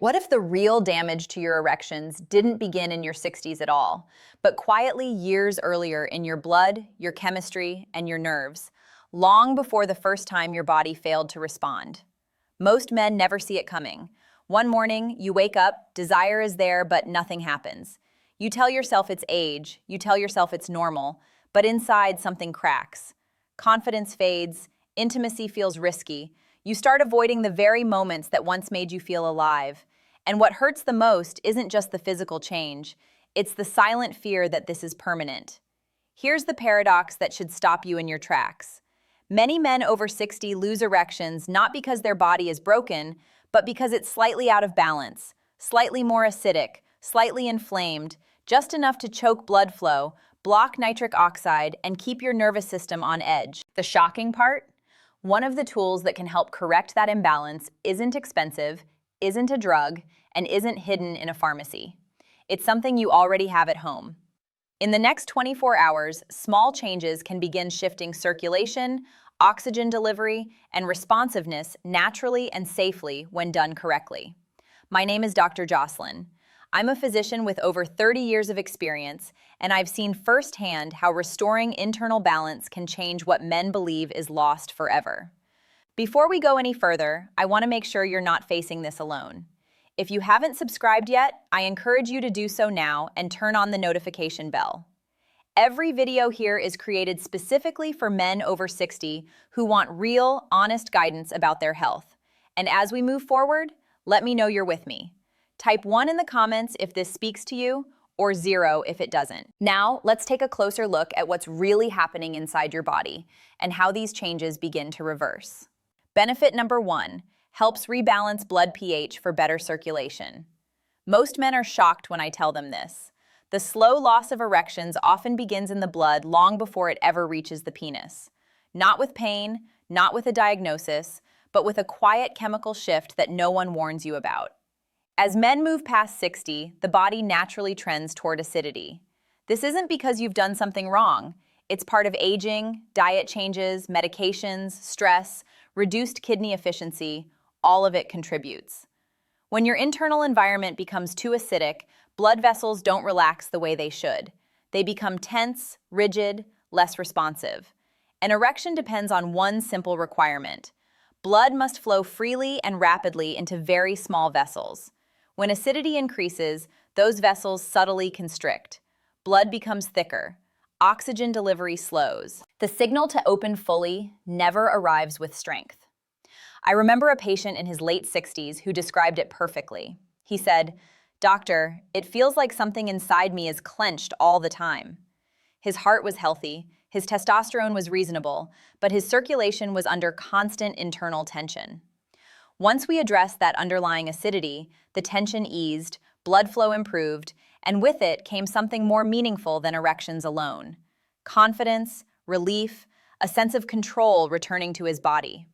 What if the real damage to your erections didn't begin in your 60s at all, but quietly years earlier in your blood, your chemistry, and your nerves, long before the first time your body failed to respond? Most men never see it coming. One morning, you wake up, desire is there, but nothing happens. You tell yourself it's age, you tell yourself it's normal, but inside something cracks. Confidence fades, intimacy feels risky. You start avoiding the very moments that once made you feel alive. And what hurts the most isn't just the physical change, it's the silent fear that this is permanent. Here's the paradox that should stop you in your tracks. Many men over 60 lose erections not because their body is broken, but because it's slightly out of balance, slightly more acidic, slightly inflamed, just enough to choke blood flow, block nitric oxide, and keep your nervous system on edge. The shocking part? One of the tools that can help correct that imbalance isn't expensive, isn't a drug, and isn't hidden in a pharmacy. It's something you already have at home. In the next 24 hours, small changes can begin shifting circulation, oxygen delivery, and responsiveness naturally and safely when done correctly. My name is Dr. Jocelyn. I'm a physician with over 30 years of experience, and I've seen firsthand how restoring internal balance can change what men believe is lost forever. Before we go any further, I want to make sure you're not facing this alone. If you haven't subscribed yet, I encourage you to do so now and turn on the notification bell. Every video here is created specifically for men over 60 who want real, honest guidance about their health. And as we move forward, let me know you're with me. Type 1 in the comments if this speaks to you, or 0 if it doesn't. Now, let's take a closer look at what's really happening inside your body and how these changes begin to reverse. Benefit number 1, helps rebalance blood pH for better circulation. Most men are shocked when I tell them this. The slow loss of erections often begins in the blood long before it ever reaches the penis. Not with pain, not with a diagnosis, but with a quiet chemical shift that no one warns you about. As men move past 60, the body naturally trends toward acidity. This isn't because you've done something wrong. It's part of aging, diet changes, medications, stress, reduced kidney efficiency. All of it contributes. When your internal environment becomes too acidic, blood vessels don't relax the way they should. They become tense, rigid, less responsive. An erection depends on one simple requirement. Blood must flow freely and rapidly into very small vessels. When acidity increases, those vessels subtly constrict. Blood becomes thicker. Oxygen delivery slows. The signal to open fully never arrives with strength. I remember a patient in his late 60s who described it perfectly. He said, "Doctor, it feels like something inside me is clenched all the time." His heart was healthy, his testosterone was reasonable, but his circulation was under constant internal tension. Once we addressed that underlying acidity, the tension eased, blood flow improved, and with it came something more meaningful than erections alone. Confidence, relief, a sense of control returning to his body.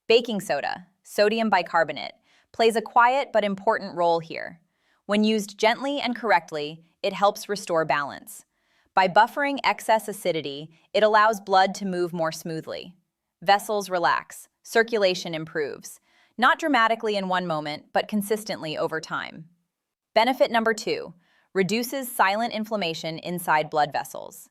Baking soda, sodium bicarbonate, plays a quiet but important role here. When used gently and correctly, it helps restore balance. By buffering excess acidity, it allows blood to move more smoothly. Vessels relax, circulation improves. Not dramatically in one moment, but consistently over time. Benefit number 2, reduces silent inflammation inside blood vessels.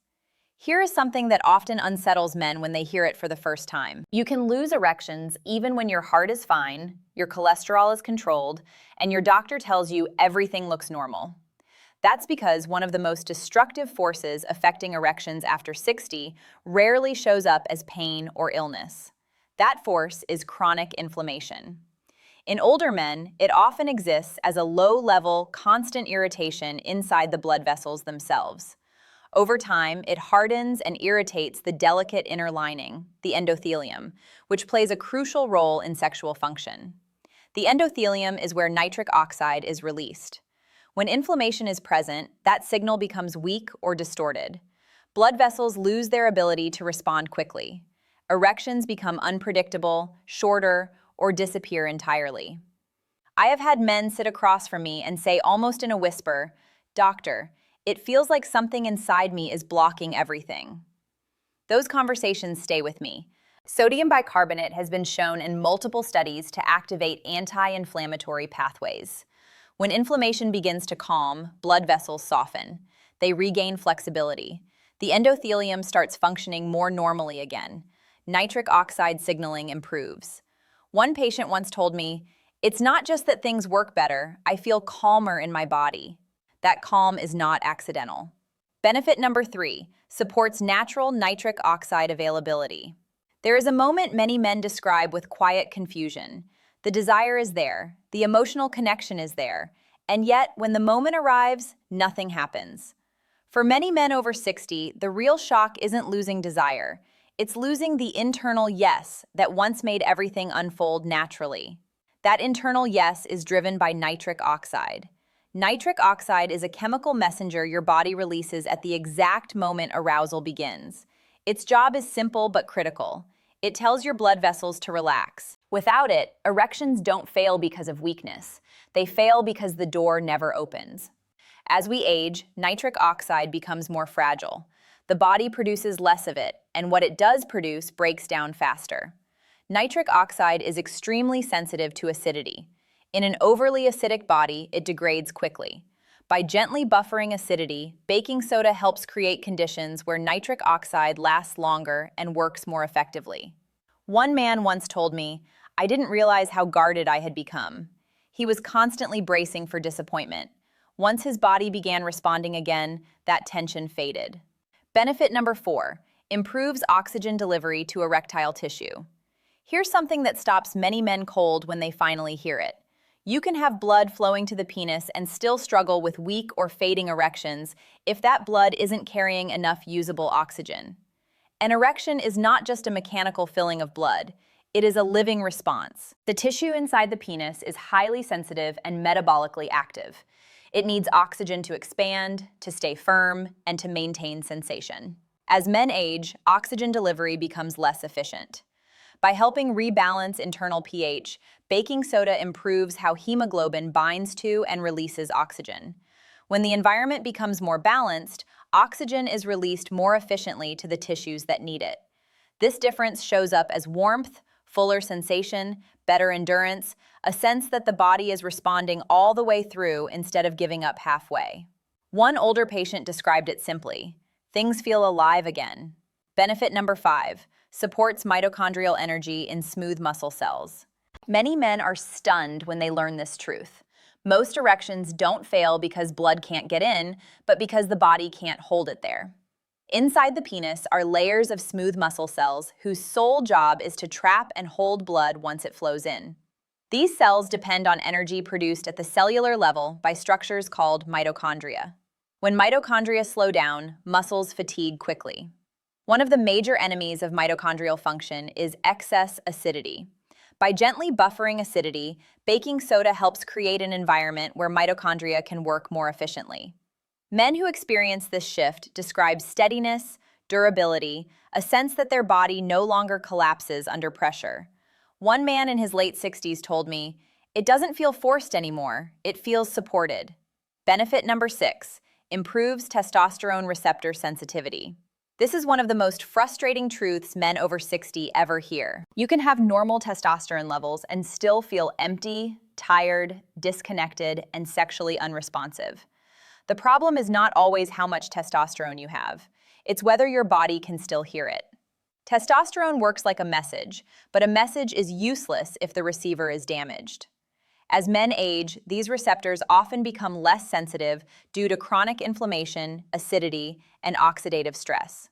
Here is something that often unsettles men when they hear it for the first time. You can lose erections even when your heart is fine, your cholesterol is controlled, and your doctor tells you everything looks normal. That's because one of the most destructive forces affecting erections after 60 rarely shows up as pain or illness. That force is chronic inflammation. In older men, it often exists as a low-level, constant irritation inside the blood vessels themselves. Over time, it hardens and irritates the delicate inner lining, the endothelium, which plays a crucial role in sexual function. The endothelium is where nitric oxide is released. When inflammation is present, that signal becomes weak or distorted. Blood vessels lose their ability to respond quickly. Erections become unpredictable, shorter, or disappear entirely. I have had men sit across from me and say almost in a whisper, "Doctor, it feels like something inside me is blocking everything." Those conversations stay with me. Sodium bicarbonate has been shown in multiple studies to activate anti-inflammatory pathways. When inflammation begins to calm, blood vessels soften. They regain flexibility. The endothelium starts functioning more normally again. Nitric oxide signaling improves. One patient once told me, "It's not just that things work better, I feel calmer in my body." That calm is not accidental. Benefit number 3, supports natural nitric oxide availability. There is a moment many men describe with quiet confusion. The desire is there, the emotional connection is there, and yet when the moment arrives, nothing happens. For many men over 60, the real shock isn't losing desire. It's losing the internal yes that once made everything unfold naturally. That internal yes is driven by nitric oxide. Nitric oxide is a chemical messenger your body releases at the exact moment arousal begins. Its job is simple but critical. It tells your blood vessels to relax. Without it, erections don't fail because of weakness. They fail because the door never opens. As we age, nitric oxide becomes more fragile. The body produces less of it, and what it does produce breaks down faster. Nitric oxide is extremely sensitive to acidity. In an overly acidic body, it degrades quickly. By gently buffering acidity, baking soda helps create conditions where nitric oxide lasts longer and works more effectively. One man once told me, "I didn't realize how guarded I had become." He was constantly bracing for disappointment. Once his body began responding again, that tension faded. Benefit number 4, improves oxygen delivery to erectile tissue. Here's something that stops many men cold when they finally hear it. You can have blood flowing to the penis and still struggle with weak or fading erections if that blood isn't carrying enough usable oxygen. An erection is not just a mechanical filling of blood. It is a living response. The tissue inside the penis is highly sensitive and metabolically active. It needs oxygen to expand, to stay firm, and to maintain sensation. As men age, oxygen delivery becomes less efficient. By helping rebalance internal pH, baking soda improves how hemoglobin binds to and releases oxygen. When the environment becomes more balanced, oxygen is released more efficiently to the tissues that need it. This difference shows up as warmth, fuller sensation, better endurance, a sense that the body is responding all the way through instead of giving up halfway. One older patient described it simply, "Things feel alive again." Benefit number 5, supports mitochondrial energy in smooth muscle cells. Many men are stunned when they learn this truth. Most erections don't fail because blood can't get in, but because the body can't hold it there. Inside the penis are layers of smooth muscle cells whose sole job is to trap and hold blood once it flows in. These cells depend on energy produced at the cellular level by structures called mitochondria. When mitochondria slow down, muscles fatigue quickly. One of the major enemies of mitochondrial function is excess acidity. By gently buffering acidity, baking soda helps create an environment where mitochondria can work more efficiently. Men who experience this shift describe steadiness, durability, a sense that their body no longer collapses under pressure. One man in his late 60s told me, "It doesn't feel forced anymore, it feels supported." Benefit number 6, improves testosterone receptor sensitivity. This is one of the most frustrating truths men over 60 ever hear. You can have normal testosterone levels and still feel empty, tired, disconnected, and sexually unresponsive. The problem is not always how much testosterone you have. It's whether your body can still hear it. Testosterone works like a message, but a message is useless if the receiver is damaged. As men age, these receptors often become less sensitive due to chronic inflammation, acidity, and oxidative stress.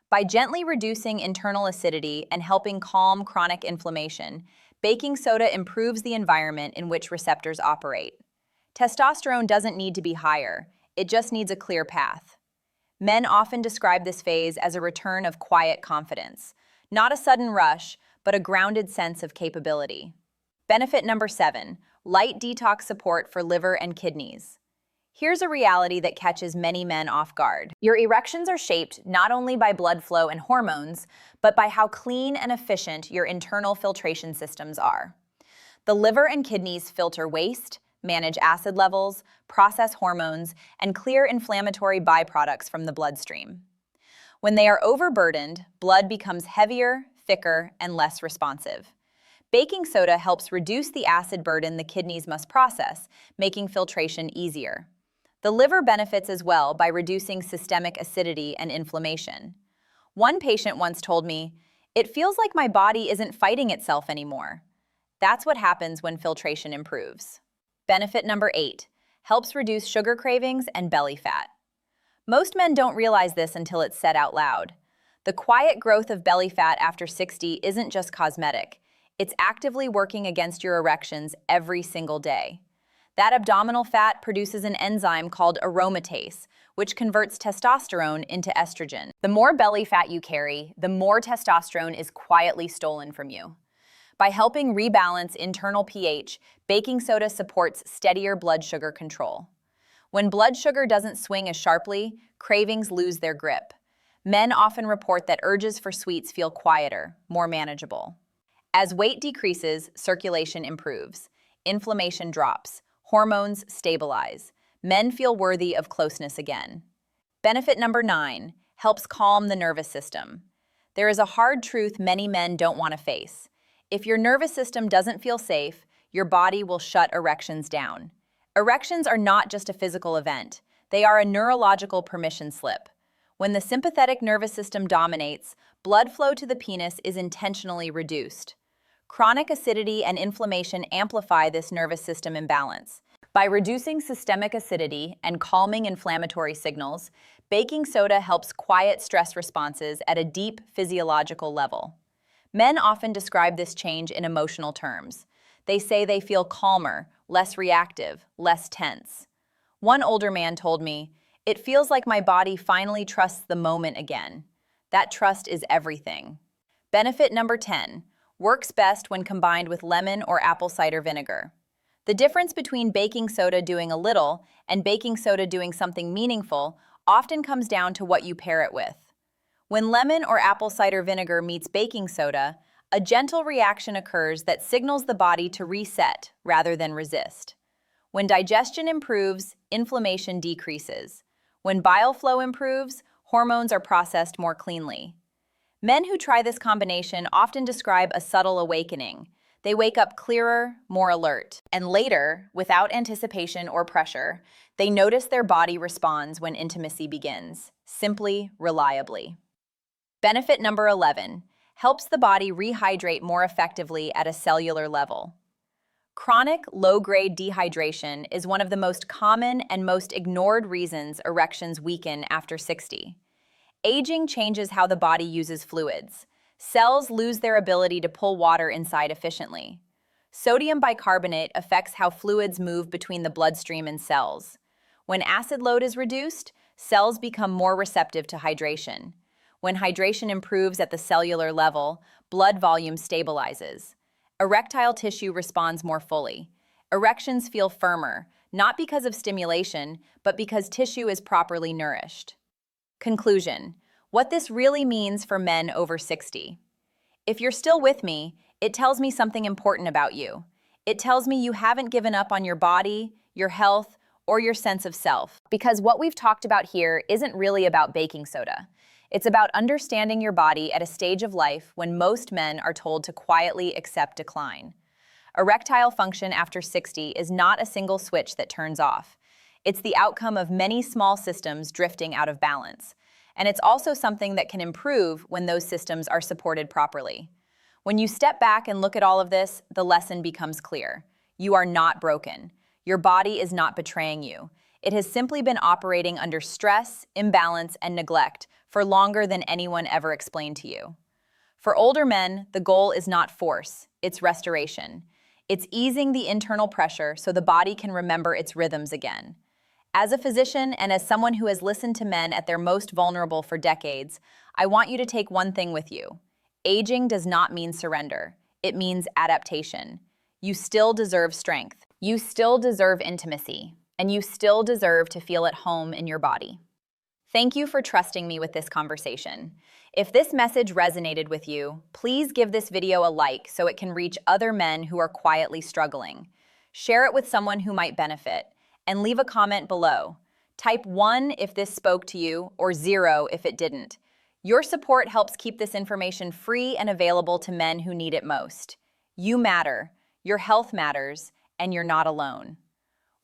By gently reducing internal acidity and helping calm chronic inflammation, baking soda improves the environment in which receptors operate. Testosterone doesn't need to be higher, it just needs a clear path. Men often describe this phase as a return of quiet confidence, not a sudden rush, but a grounded sense of capability. Benefit number 7, light detox support for liver and kidneys. Here's a reality that catches many men off guard. Your erections are shaped not only by blood flow and hormones, but by how clean and efficient your internal filtration systems are. The liver and kidneys filter waste, manage acid levels, process hormones, and clear inflammatory byproducts from the bloodstream. When they are overburdened, blood becomes heavier, thicker, and less responsive. Baking soda helps reduce the acid burden the kidneys must process, making filtration easier. The liver benefits as well by reducing systemic acidity and inflammation. One patient once told me, "It feels like my body isn't fighting itself anymore." That's what happens when filtration improves. Benefit number 8, helps reduce sugar cravings and belly fat. Most men don't realize this until it's said out loud. The quiet growth of belly fat after 60 isn't just cosmetic. It's actively working against your erections every single day. That abdominal fat produces an enzyme called aromatase, which converts testosterone into estrogen. The more belly fat you carry, the more testosterone is quietly stolen from you. By helping rebalance internal pH, baking soda supports steadier blood sugar control. When blood sugar doesn't swing as sharply, cravings lose their grip. Men often report that urges for sweets feel quieter, more manageable. As weight decreases, circulation improves. Inflammation drops. Hormones stabilize. Men feel worthy of closeness again. Benefit number 9, helps calm the nervous system. There is a hard truth many men don't want to face. If your nervous system doesn't feel safe, your body will shut erections down. Erections are not just a physical event. They are a neurological permission slip. When the sympathetic nervous system dominates, blood flow to the penis is intentionally reduced. Chronic acidity and inflammation amplify this nervous system imbalance. By reducing systemic acidity and calming inflammatory signals, baking soda helps quiet stress responses at a deep physiological level. Men often describe this change in emotional terms. They say they feel calmer, less reactive, less tense. One older man told me, "It feels like my body finally trusts the moment again." That trust is everything. Benefit number 10, works best when combined with lemon or apple cider vinegar. The difference between baking soda doing a little and baking soda doing something meaningful often comes down to what you pair it with. When lemon or apple cider vinegar meets baking soda, a gentle reaction occurs that signals the body to reset rather than resist. When digestion improves, inflammation decreases. When bile flow improves, hormones are processed more cleanly. Men who try this combination often describe a subtle awakening. They wake up clearer, more alert. And later, without anticipation or pressure, they notice their body responds when intimacy begins, simply, reliably. Benefit number 11, helps the body rehydrate more effectively at a cellular level. Chronic low-grade dehydration is one of the most common and most ignored reasons erections weaken after 60. Aging changes how the body uses fluids. Cells lose their ability to pull water inside efficiently. Sodium bicarbonate affects how fluids move between the bloodstream and cells. When acid load is reduced, cells become more receptive to hydration. When hydration improves at the cellular level, blood volume stabilizes. Erectile tissue responds more fully. Erections feel firmer, not because of stimulation, but because tissue is properly nourished. Conclusion: what this really means for men over 60. If you're still with me, it tells me something important about you. It tells me you haven't given up on your body, your health, or your sense of self. Because what we've talked about here isn't really about baking soda. It's about understanding your body at a stage of life when most men are told to quietly accept decline. Erectile function after 60 is not a single switch that turns off. It's the outcome of many small systems drifting out of balance. And it's also something that can improve when those systems are supported properly. When you step back and look at all of this, the lesson becomes clear. You are not broken. Your body is not betraying you. It has simply been operating under stress, imbalance, and neglect for longer than anyone ever explained to you. For older men, the goal is not force, it's restoration. It's easing the internal pressure so the body can remember its rhythms again. As a physician and as someone who has listened to men at their most vulnerable for decades, I want you to take one thing with you. Aging does not mean surrender. It means adaptation. You still deserve strength. You still deserve intimacy. And you still deserve to feel at home in your body. Thank you for trusting me with this conversation. If this message resonated with you, please give this video a like so it can reach other men who are quietly struggling. Share it with someone who might benefit, and leave a comment below. Type 1 if this spoke to you, or 0 if it didn't. Your support helps keep this information free and available to men who need it most. You matter, your health matters, and you're not alone.